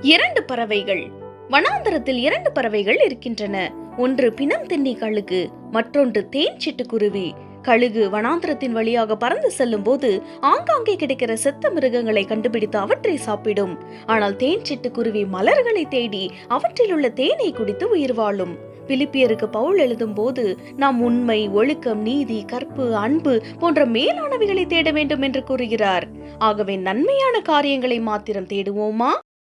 இரண்டு பறவைகள். வனாந்தரத்தில் இரண்டு பறவைகள் இருக்கின்றன. ஒன்று பிணம் தின்னி கழுகு, மற்றொன்று தேன் சிட்டுக்குருவி. கழுகு வனாந்தரத்தின் வழியாக பறந்து செல்லும் போது ஆங்காங்கே கிடைக்கிற செத்த மிருகங்களை கண்டுபிடித்து அவற்றை சாப்பிடும். ஆனால் தேன் சிட்டுக்குருவி மலர்களை தேடி அவற்றில் உள்ள தேனை குடித்து உயிர் வாழும். பிலிப்பியருக்கு பவுல் எழுதும் போது நாம் உண்மை, ஒழுக்கம், நீதி, கற்பு, அன்பு போன்ற மேலானவைகளை தேட வேண்டும் என்று கூறுகிறார். ஆகவே நன்மையான காரியங்களை மாத்திரம் தேடுவோமா?